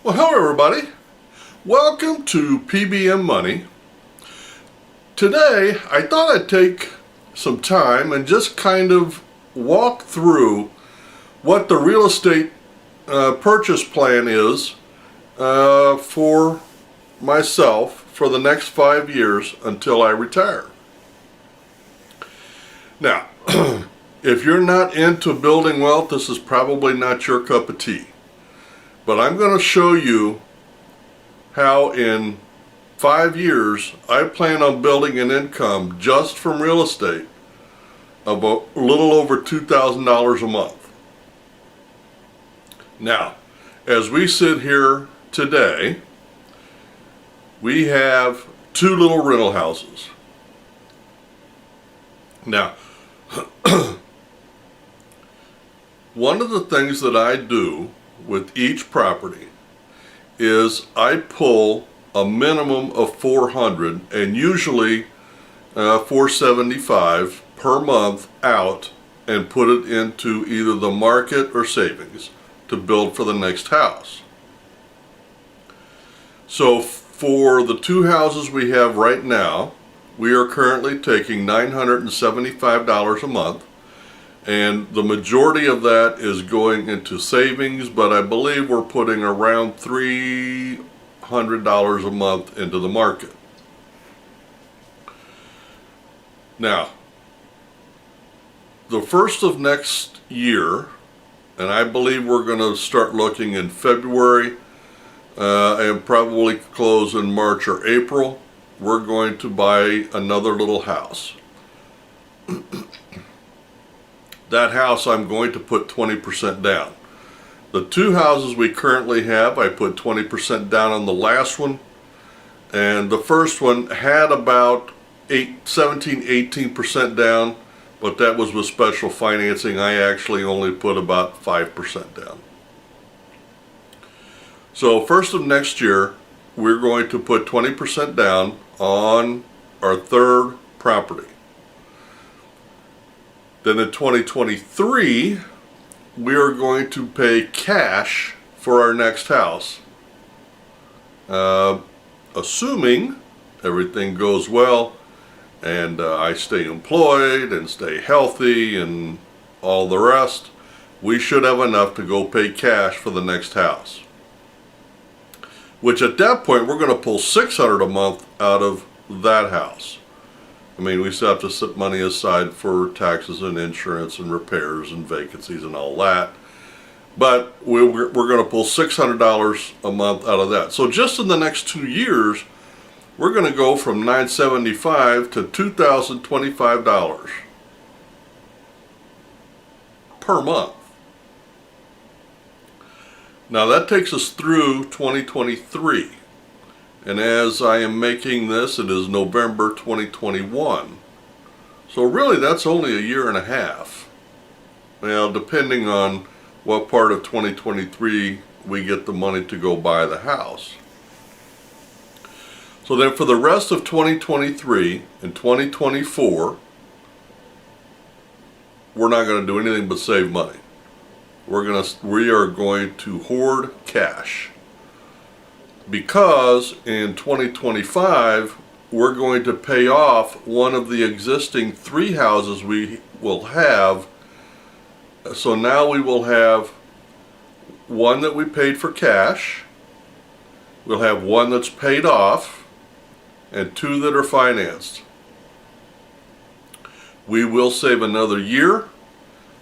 Well, hello everybody. Welcome to P.B.M. Money. Today, I thought I'd take some time and just kind of walk through what the real estate purchase plan is for myself for the next 5 years until I retire. Now, if you're not into building wealth, this is probably not your cup of tea. But I'm going to show you how in 5 years I plan on building an income just from real estate of a little over $2,000 a month. Now, as we sit here today, we have 2 little rental houses. Now, one of the things that I do with each property is I pull a minimum of $400 and usually $475 per month out and put it into either the market or savings to build for the next house. So for the 2 houses we have right now, we are currently taking $975 a month, and the majority of that is going into savings, but I believe we're putting around $300 a month into the market. Now, the first of next year, and I believe we're going to start looking in February and probably close in March or April, we're going to buy another little house. That house I'm going to put 20% down. The 2 houses we currently have, I put 20% down on the last one, and the first one had about 17-18% down, but that was with special financing. I actually only put about 5% down. So first of next year, we're going to put 20% down on our 3rd property. Then in 2023, we are going to pay cash for our next house. Assuming everything goes well and I stay employed and stay healthy and all the rest, we should have enough to go pay cash for the next house. Which at that point, we're going to pull $600 a month out of that house. I mean, we still have to set money aside for taxes and insurance and repairs and vacancies and all that. But we're going to pull $600 a month out of that. So just in the next 2 years, we're going to go from $975 to $2,025 per month. Now that takes us through 2023. And as I am making this, it is November 2021. So really that's only a year and a half. Well, depending on what part of 2023 we get the money to go buy the house. So then for the rest of 2023 and 2024, we're not going to do anything but save money. We are going to hoard cash. Because in 2025, we're going to pay off one of the existing 3 houses we will have. So now we will have one that we paid for cash, we'll have one that's paid off, and 2 that are financed. We will save another year.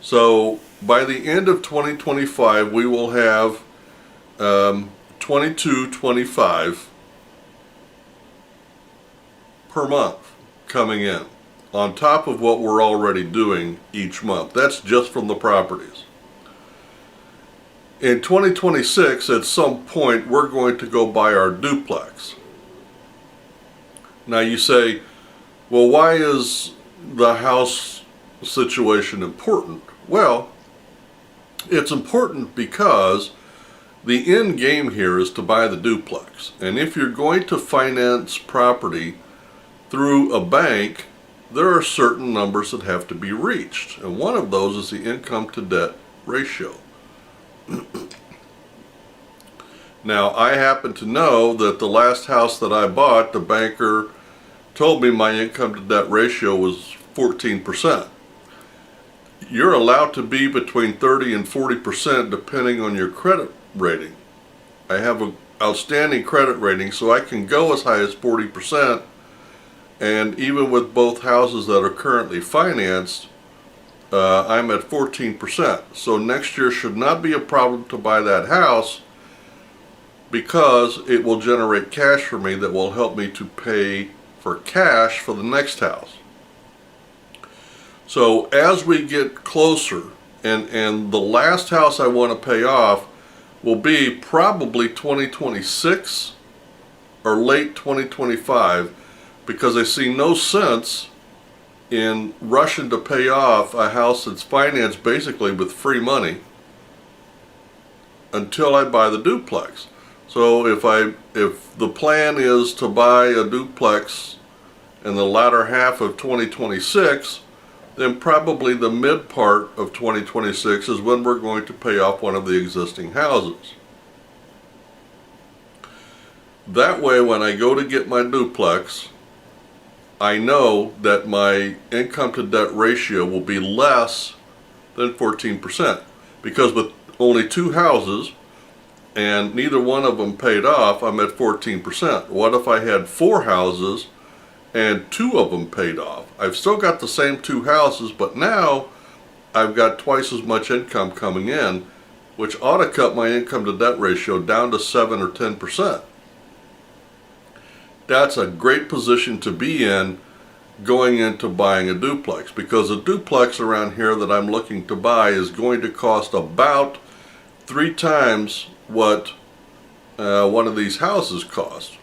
So by the end of 2025, we will have $22.25 per month coming in on top of what we're already doing each month. That's just from the properties. In 2026, at some point, we're going to go buy our duplex. Now you say, well, why is the house situation important? Well, it's important because the end game here is to buy the duplex. And if you're going to finance property through a bank, there are certain numbers that have to be reached. And one of those is the income to debt ratio. Now, I happen to know that the last house that I bought, the banker told me my income to debt ratio was 14%. You're allowed to be between 30 and 40% depending on your credit rating. I have an outstanding credit rating, so I can go as high as 40%. And even with both houses that are currently financed, I'm at 14%. So next year should not be a problem to buy that house, because it will generate cash for me that will help me to pay for cash for the next house. So as we get closer, and the last house I want to pay off will be probably 2026 or late 2025, because I see no sense in rushing to pay off a house that's financed basically with free money until I buy the duplex. So if the plan is to buy a duplex in the latter half of 2026, then probably the mid part of 2026 is when we're going to pay off one of the existing houses. That way, when I go to get my duplex, I know that my income to debt ratio will be less than 14%, because with only 2 houses and neither one of them paid off, I'm at 14%. What if I had 4 houses and 2 of them paid off? I've still got the same 2 houses, but now I've got twice as much income coming in, which ought to cut my income to debt ratio down to 7 or 10%. That's a great position to be in going into buying a duplex, because a duplex around here that I'm looking to buy is going to cost about 3 times what one of these houses cost.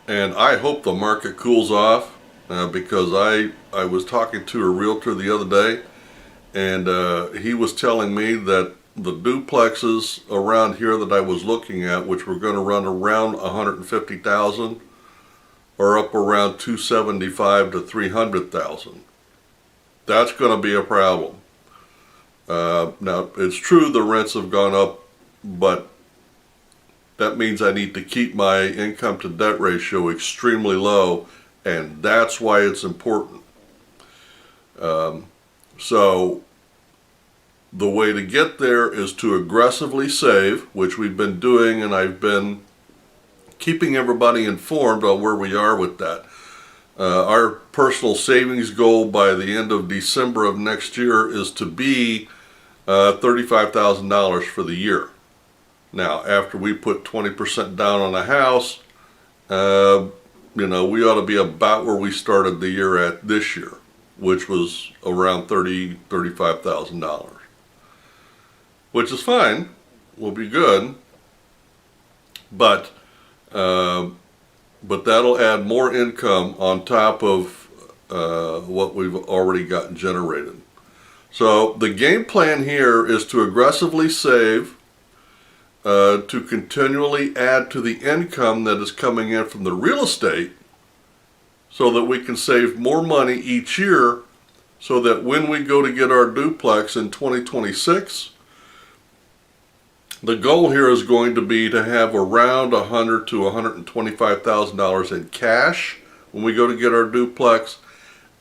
And I hope the market cools off, because I was talking to a realtor the other day, and he was telling me that the duplexes around here that I was looking at, which were going to run around $150,000, are up around $275,000 to $300,000. That's going to be a problem. Now, it's true the rents have gone up, but that means I need to keep my income to debt ratio extremely low, and that's why it's important. So the way to get there is to aggressively save, which we've been doing, and I've been keeping everybody informed on where we are with that. Our personal savings goal by the end of December of next year is to be $35,000 for the year. Now, after we put 20% down on a house, we ought to be about where we started the year at this year, which was around $35,000, which is fine. Will be good, but that'll add more income on top of what we've already gotten generated. So the game plan here is to aggressively save, to continually add to the income that is coming in from the real estate, so that we can save more money each year, so that when we go to get our duplex in 2026, the goal here is going to be to have around $100,000 to $125,000 in cash when we go to get our duplex,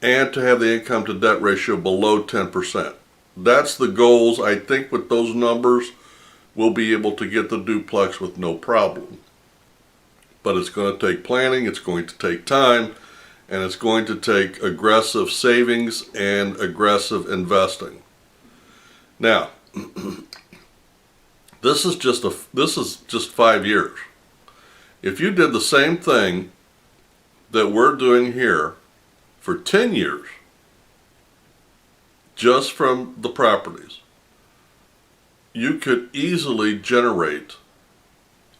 and to have the income to debt ratio below 10%. That's the goals. I think with those numbers, we'll be able to get the duplex with no problem. But it's going to take planning, it's going to take time, and it's going to take aggressive savings and aggressive investing. Now, this is just 5 years. If you did the same thing that we're doing here for 10 years, just from the properties, you could easily generate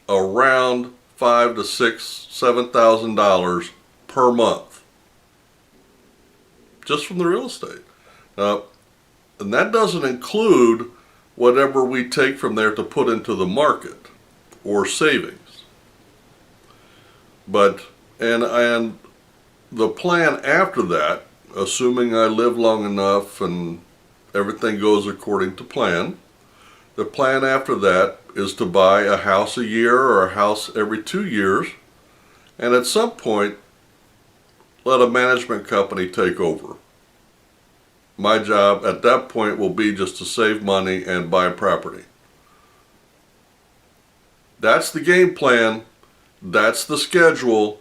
around $5,000 to $6,000, $7,000 per month, just from the real estate. And that doesn't include whatever we take from there to put into the market or savings. But and the plan after that, assuming I live long enough and everything goes according to plan, The plan after that is to buy a house a year or a house every 2 years, and at some point let a management company take over. My job at that point will be just to save money and buy property. That's the game plan, that's the schedule,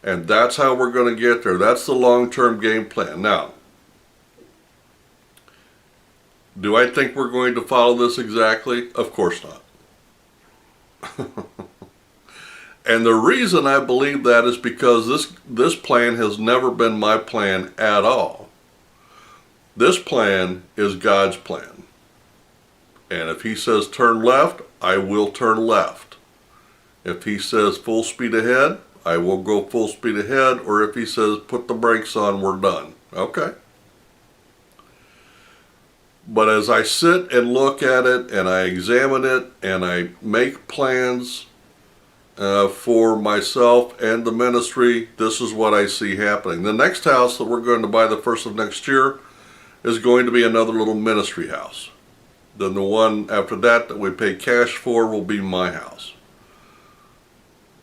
and that's how we're going to get there. That's the long-term game plan. Now, do I think we're going to follow this exactly? Of course not. And the reason I believe that is because this plan has never been my plan at all. This plan is God's plan. And if He says turn left, I will turn left. If He says full speed ahead, I will go full speed ahead. Or if He says put the brakes on, we're done. Okay. But as I sit and look at it and I examine it and I make plans for myself and the ministry, this is what I see happening. The next house that we're going to buy the first of next year is going to be another little ministry house. Then the one after that we pay cash for will be my house.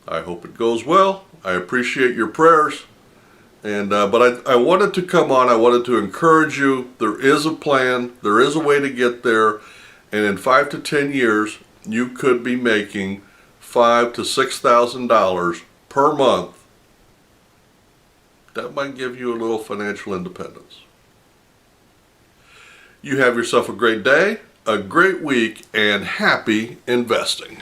I hope it goes well. I appreciate your prayers. And but I wanted to come on. I wanted to encourage you. There is a plan. There is a way to get there. And in 5 to 10 years, you could be making $5,000 to $6,000 per month. That might give you a little financial independence. You have yourself a great day, a great week, and happy investing.